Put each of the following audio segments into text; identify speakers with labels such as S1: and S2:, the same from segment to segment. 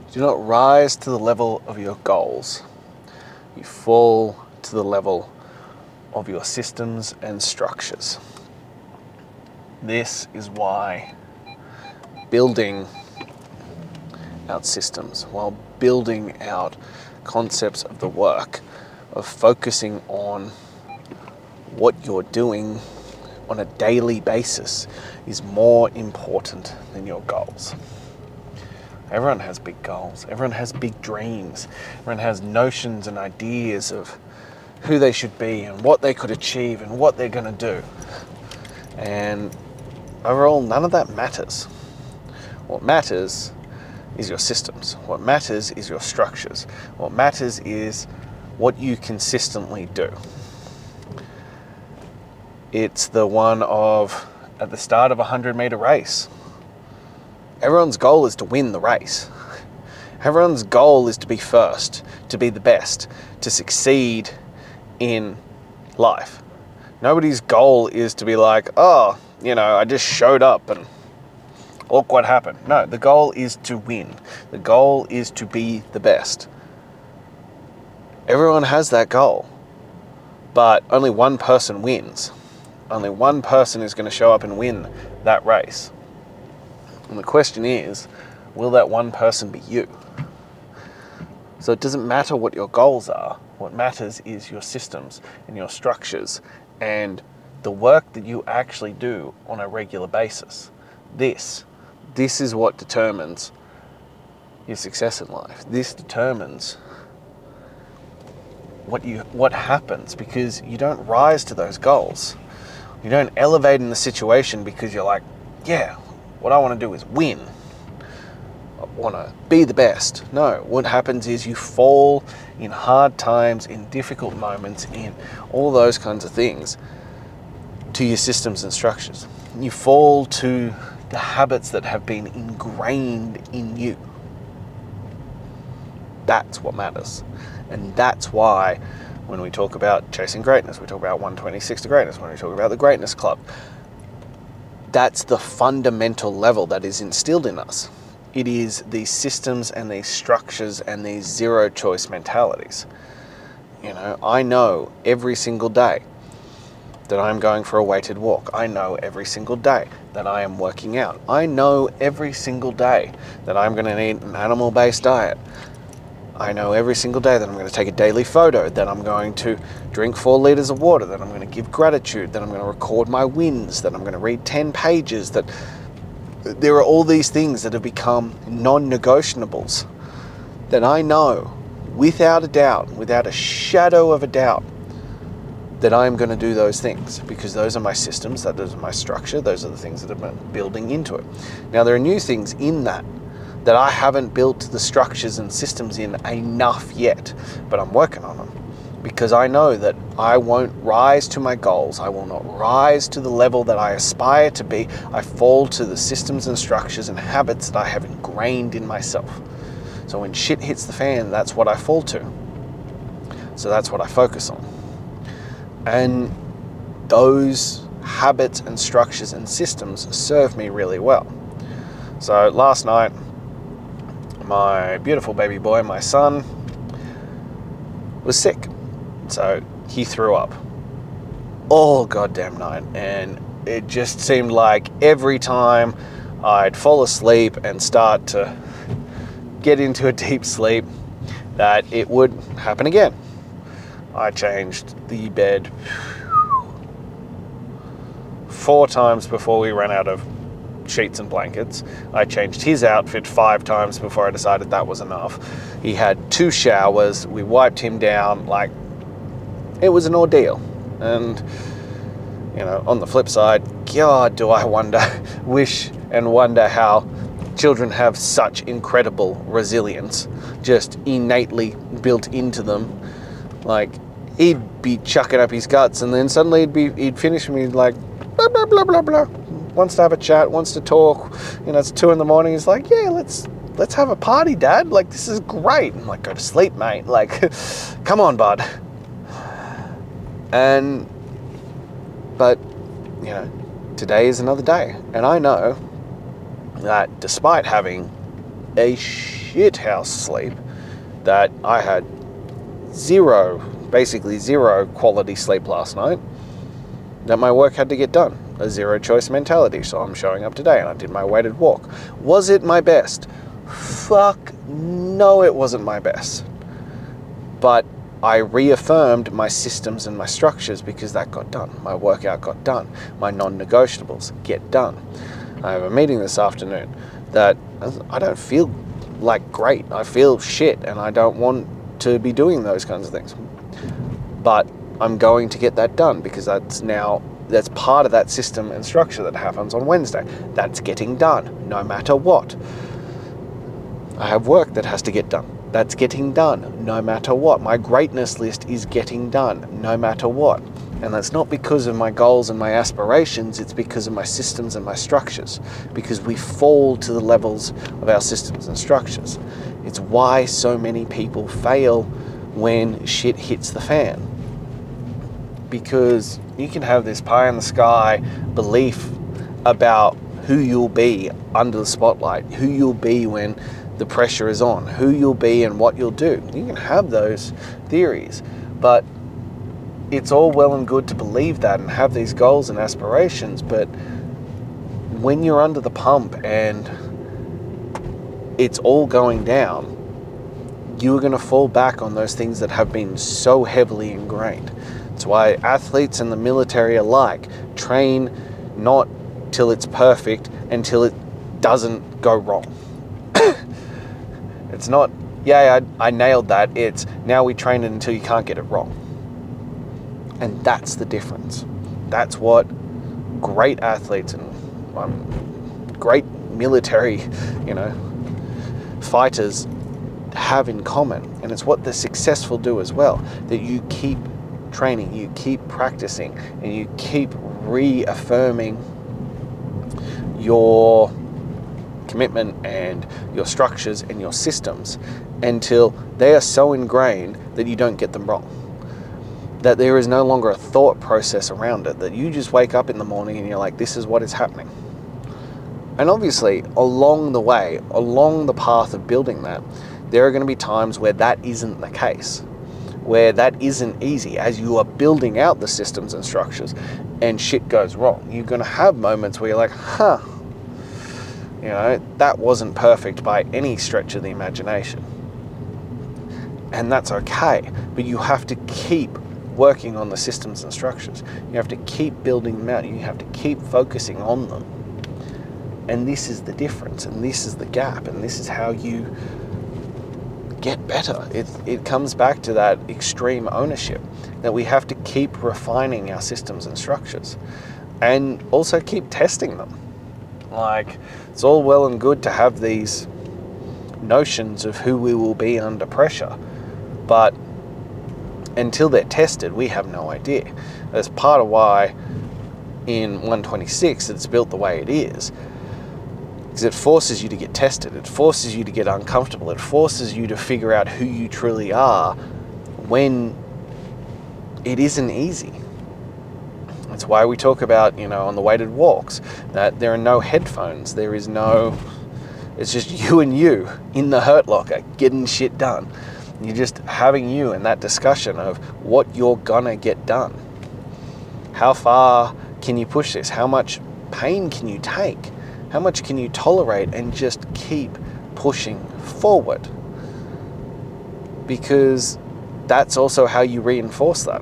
S1: You do not rise to the level of your goals. You fall to the level of your systems and structures. This is why building out systems, while building out concepts of the work, of focusing on what you're doing on a daily basis, is more important than your goals. Everyone has big goals. Everyone has big dreams. Everyone has notions and ideas of who they should be and what they could achieve and what they're going to do. And overall, none of that matters. What matters is your systems. What matters is your structures. What matters is what you consistently do. It's the one of, at the start of a 100-meter race, everyone's goal is to win the race. Everyone's goal is to be first, to be the best, to succeed in life. Nobody's goal is to be like, oh, I just showed up and look what happened. No, the goal is to win. The goal is to be the best. Everyone has that goal, but only one person wins. Only one person is going to show up and win that race. And the question is, will that one person be you? So it doesn't matter what your goals are. What matters is your systems and your structures and the work that you actually do on a regular basis. This is what determines your success in life. This determines what happens, because you don't rise to those goals. You don't elevate in the situation because you're like, yeah, what I want to do is win. I want to be the best. No, what happens is you fall in hard times, in difficult moments, in all those kinds of things, to your systems and structures. You fall to the habits that have been ingrained in you. That's what matters. And that's why when we talk about chasing greatness, we talk about 126 to greatness, when we talk about the Greatness Club, that's the fundamental level that is instilled in us. It is these systems and these structures and these zero choice mentalities. I know every single day that I'm going for a weighted walk. I know every single day that I am working out. I know every single day that I'm going to eat an animal-based diet. I know every single day that I'm going to take a daily photo, that I'm going to drink 4 liters of water, that I'm going to give gratitude, that I'm going to record my wins, that I'm going to read 10 pages, that there are all these things that have become non-negotiables that I know without a doubt, without a shadow of a doubt, that I'm going to do those things because those are my systems, that is my structure, those are the things that have been building into it. Now, there are new things in that I haven't built the structures and systems in enough yet, but I'm working on them because I know that I won't rise to my goals. I will not rise to the level that I aspire to be. I fall to the systems and structures and habits that I have ingrained in myself. So when shit hits the fan, that's what I fall to. So that's what I focus on. And those habits and structures and systems serve me really well. So last night, my beautiful baby boy, my son, was sick. So he threw up all goddamn night. And it just seemed like every time I'd fall asleep and start to get into a deep sleep, that it would happen again. I changed the bed 4 times before we ran out of sheets and blankets. I changed his outfit 5 times before I decided that was enough. He had 2 showers. We wiped him down. Like, it was an ordeal. And, on the flip side, God, do I wish and wonder how children have such incredible resilience, just innately built into them. Like, he'd be chucking up his guts, and then suddenly he'd finish and he'd like, blah, blah, blah, blah, blah. Wants to have a chat, wants to talk. It's 2 a.m. He's like, yeah, let's have a party, Dad. Like, this is great. I'm like, go to sleep, mate. Like, come on, bud. But today is another day. And I know that despite having a shithouse sleep, that I had basically zero quality sleep last night, that my work had to get done. A zero choice mentality. So I'm showing up today and I did my weighted walk. Was it my best? Fuck no, it wasn't my best. But I reaffirmed my systems and my structures because that got done. My workout got done. My non-negotiables get done. I have a meeting this afternoon that I don't feel like great. I feel shit and I don't want to be doing those kinds of things. But I'm going to get that done because that's part of that system and structure that happens on Wednesday. That's getting done no matter what. I have work that has to get done. That's getting done no matter what. My greatness list is getting done no matter what. And that's not because of my goals and my aspirations, it's because of my systems and my structures. Because we fall to the levels of our systems and structures. It's why so many people fail when shit hits the fan. Because you can have this pie in the sky belief about who you'll be under the spotlight, who you'll be when the pressure is on, who you'll be and what you'll do. You can have those theories, but it's all well and good to believe that and have these goals and aspirations, but when you're under the pump and it's all going down, you're going to fall back on those things that have been so heavily ingrained. It's why athletes and the military alike train not till it's perfect, until it doesn't go wrong. It's not, I nailed that. It's now we train it until you can't get it wrong. And that's the difference. That's what great athletes and great military, fighters have in common. And it's what the successful do as well. That you keep training, you keep practicing, and you keep reaffirming your commitment and your structures and your systems until they are so ingrained that you don't get them wrong. That there is no longer a thought process around it, that you just wake up in the morning and you're like, this is what is happening. And obviously, along the way, along the path of building that, there are going to be times where that isn't the case, where that isn't easy as you are building out the systems and structures and shit goes wrong. You're going to have moments where you're like, that wasn't perfect by any stretch of the imagination. And that's okay, but you have to keep working on the systems and structures. You have to keep building them out. You have to keep focusing on them. And this is the difference, and this is the gap, and this is how you get better. It comes back to that extreme ownership, that we have to keep refining our systems and structures and also keep testing them. Like, it's all well and good to have these notions of who we will be under pressure, but until they're tested, we have no idea. That's part of why in 126 it's built the way it is. Because it forces you to get tested. It forces you to get uncomfortable. It forces you to figure out who you truly are when it isn't easy. That's why we talk about, on the weighted walks, that there are no headphones. It's just you and you in the hurt locker getting shit done. You're just having you in that discussion of what you're gonna get done. How far can you push this? How much pain can you take? How much can you tolerate and just keep pushing forward? Because that's also how you reinforce that.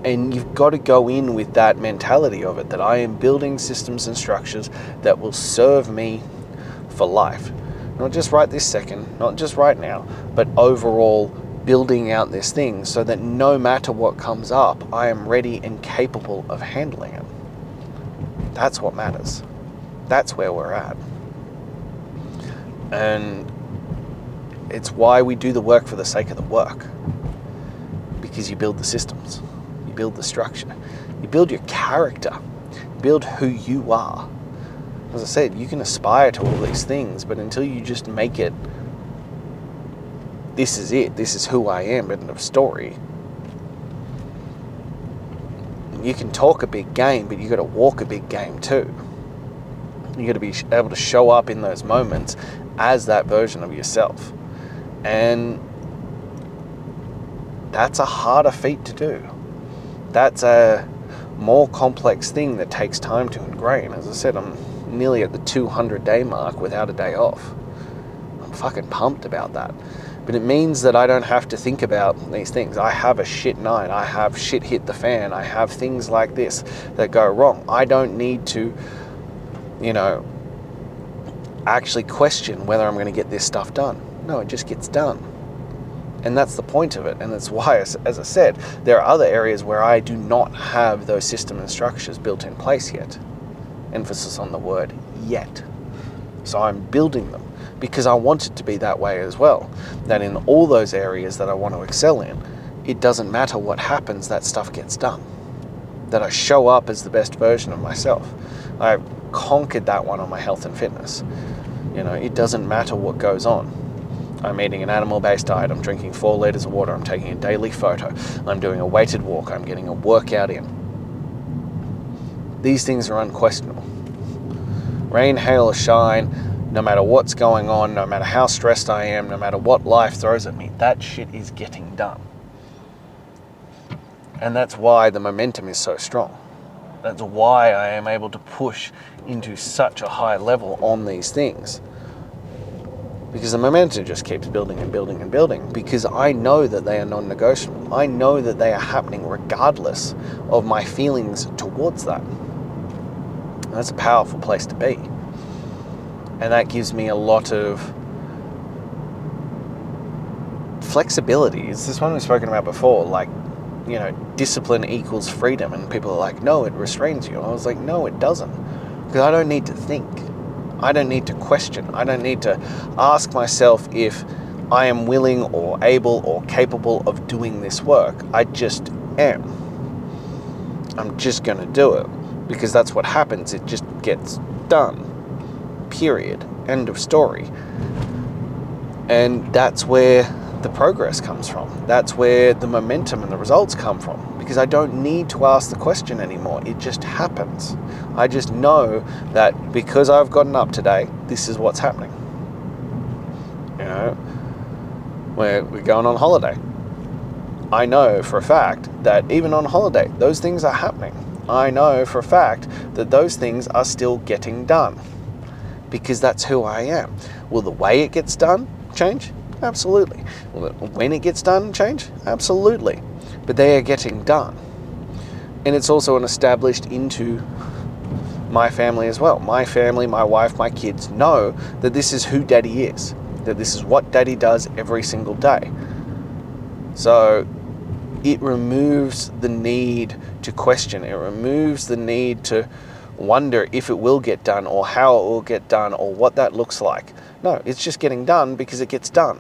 S1: And you've got to go in with that mentality of it, that I am building systems and structures that will serve me for life. Not just right this second, not just right now, but overall building out this thing so that no matter what comes up, I am ready and capable of handling it. That's what matters. That's where we're at. And it's why we do the work for the sake of the work. Because you build the systems. You build the structure. You build your character. You build who you are. As I said, you can aspire to all these things, but until you just make it, this is it, this is who I am, in a story. You can talk a big game, but you got to walk a big game too. You got to be able to show up in those moments as that version of yourself. And that's a harder feat to do. That's a more complex thing that takes time to ingrain. As I said, I'm nearly at the 200-day mark without a day off. I'm fucking pumped about that. But it means that I don't have to think about these things. I have a shit night. I have shit hit the fan. I have things like this that go wrong. I don't need to, actually question whether I'm going to get this stuff done. No, it just gets done. And that's the point of it. And that's why, as I said, there are other areas where I do not have those system and structures built in place yet. Emphasis on the word yet. So I'm building them because I want it to be that way as well. That in all those areas that I want to excel in, it doesn't matter what happens, that stuff gets done. That I show up as the best version of myself. I've conquered that one on my health and fitness. It doesn't matter what goes on. I'm eating an animal-based diet. I'm drinking 4 liters of water. I'm taking a daily photo. I'm doing a weighted walk. I'm getting a workout in. These things are unquestionable. Rain, hail, or shine, no matter what's going on, no matter how stressed I am, no matter what life throws at me, that shit is getting done. And that's why the momentum is so strong. That's why I am able to push into such a high level on these things. Because the momentum just keeps building and building and building. Because I know that they are non-negotiable. I know that they are happening regardless of my feelings towards that. And that's a powerful place to be. And that gives me a lot of flexibility. It's this one we've spoken about before, discipline equals freedom. And people are like, no, it restrains you. And I was like, no, it doesn't. Because I don't need to think. I don't need to question. I don't need to ask myself if I am willing or able or capable of doing this work. I just am. I'm just going to do it because that's what happens. It just gets done. Period. End of story. And that's where the progress comes from. That's where the momentum and the results come from, because I don't need to ask the question anymore. It just happens. I just know that because I've gotten up today, this is what's happening. We're going on holiday. I know for a fact that even on holiday, those things are happening. I know for a fact that those things are still getting done, because that's who I am. Will the way it gets done change? Absolutely. Will when it gets done change? Absolutely. But they are getting done. And it's also an established into my family as well. My family, my wife, my kids know that this is who Daddy is, that this is what Daddy does every single day. So it removes the need to question. It removes the need to wonder if it will get done or how it will get done or what that looks like. No, it's just getting done because it gets done.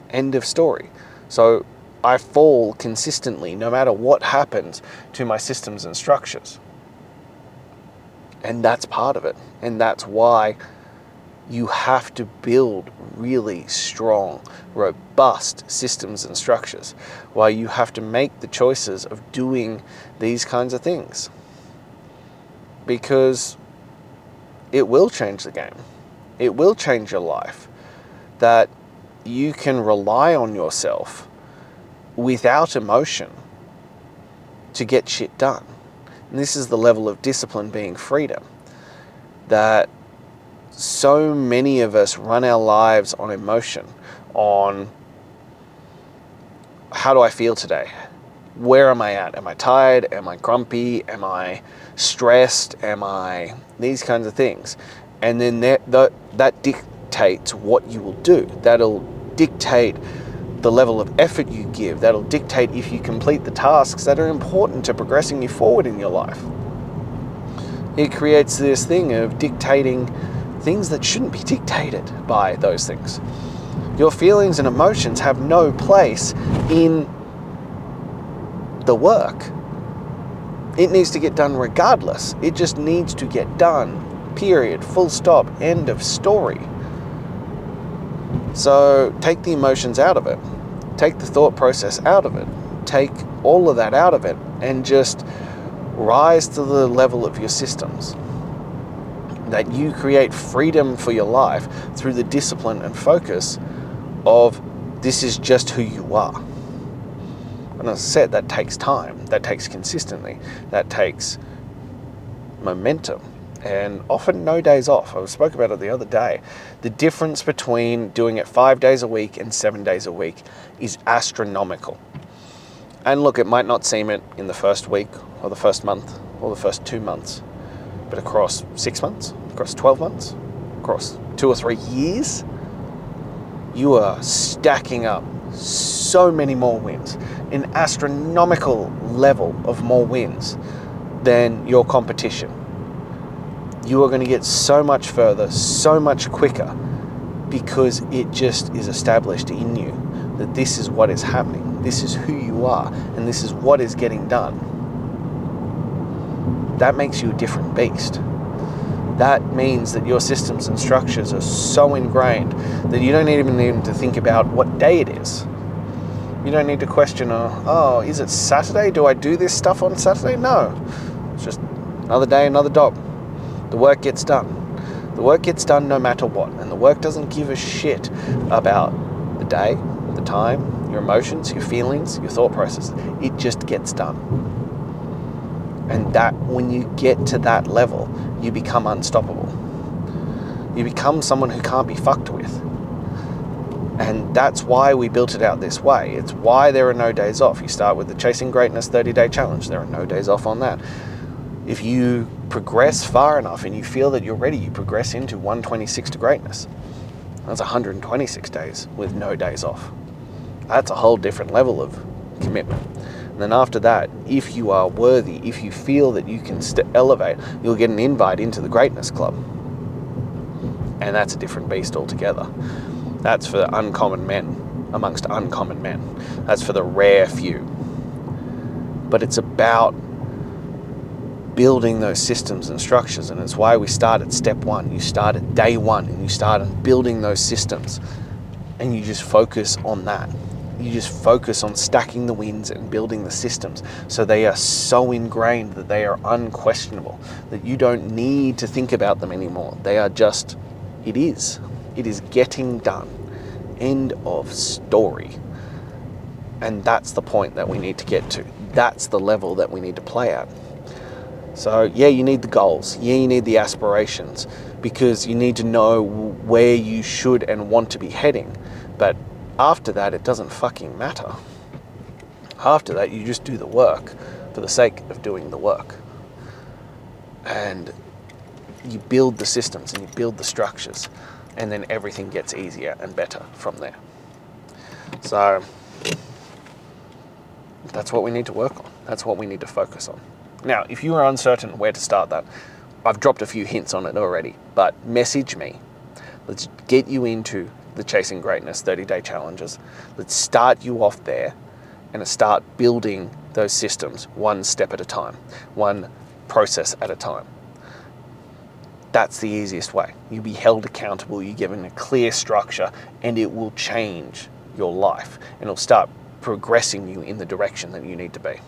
S1: End of story. So I fall consistently, no matter what happens, to my systems and structures. And that's part of it. And that's why you have to build really strong, robust systems and structures. Why you have to make the choices of doing these kinds of things. Because it will change the game. It will change your life. That you can rely on yourself without emotion to get shit done. And this is the level of discipline being freedom. That so many of us run our lives on emotion, on how do I feel today? Where am I at? Am I tired? Am I grumpy? Am I stressed? Am I these kinds of things? And then that dictates what you will do. That'll dictate the level of effort you give. That'll dictate if you complete the tasks that are important to progressing you forward in your life. It creates this thing of dictating things that shouldn't be dictated by those things. Your feelings and emotions have no place in the work. It needs to get done regardless. It just needs to get done. Period. Full stop. End of story. So take the emotions out of it. Take the thought process out of it. Take all of that out of it and just rise to the level of your systems. that you create freedom for your life through the discipline and focus of this is just who you are. And as I said, that takes time, that takes consistency, that takes momentum, and often no days off. I spoke about it the other day. The difference between doing it 5 days a week and 7 days a week is astronomical. And look, it might not seem it in the first week or the first month or the first 2 months, but across 6 months, across 12 months, across 2 or 3 years, you are stacking up so many more wins, an astronomical level of more wins than your competition. You are going to get so much further, so much quicker, because it just is established in you that this is what is happening, this is who you are, and this is what is getting done. That makes you a different beast. That means that your systems and structures are so ingrained that you don't even need to think about what day it is. You don't need to question, oh, is it Saturday? Do I do this stuff on Saturday? No. It's just another day, another dog. The work gets done. The work gets done no matter what. And the work doesn't give a shit about the day, the time, your emotions, your feelings, your thought process. It just gets done. And that, when you get to that level, you become unstoppable. You become someone who can't be fucked with. And that's why we built it out this way. It's why there are no days off. You start with the Chasing Greatness 30-day challenge. There are no days off on that. If you progress far enough and you feel that you're ready, you progress into 126 to greatness. That's 126 days with no days off. That's a whole different level of commitment. And then after that, if you are worthy, if you feel that you can elevate, you'll get an invite into the Greatness Club. And that's a different beast altogether. That's for uncommon men amongst uncommon men. That's for the rare few. But it's about building those systems and structures, and it's why we start at step one. You start at day one and you start on building those systems, and you just focus on that. You just focus on stacking the wins and building the systems so they are so ingrained that they are unquestionable, that you don't need to think about them anymore. They are just, it is getting done. End of story. And that's the point that we need to get to. That's the level that we need to play at. So yeah, you need the goals. Yeah, you need the aspirations, because you need to know where you should and want to be heading. But after that, it doesn't fucking matter. After that, you just do the work for the sake of doing the work. And you build the systems and you build the structures, and then everything gets easier and better from there. So that's what we need to work on. That's what we need to focus on. Now, if you are uncertain where to start that, I've dropped a few hints on it already, but message me. Let's get you into the Chasing Greatness 30-day challenges. Let's start you off there and start building those systems one step at a time, one process at a time. That's the easiest way. You'll be held accountable, you're given a clear structure, and it will change your life, and it'll start progressing you in the direction that you need to be.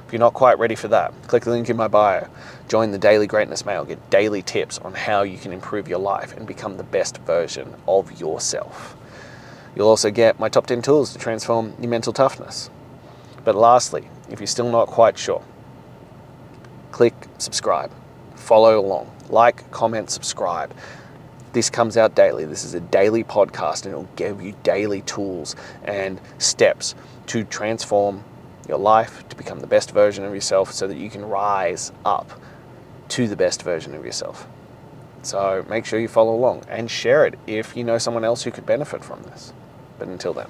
S1: If you're not quite ready for that, click the link in my bio, join the Daily Greatness Mail, get daily tips on how you can improve your life and become the best version of yourself. You'll also get my top 10 tools to transform your mental toughness. But lastly, if you're still not quite sure, click subscribe, follow along, like, comment, subscribe. This comes out daily. This is a daily podcast, and it'll give you daily tools and steps to transform your life, to become the best version of yourself, so that you can rise up to the best version of yourself. So make sure you follow along and share it if you know someone else who could benefit from this. But until then.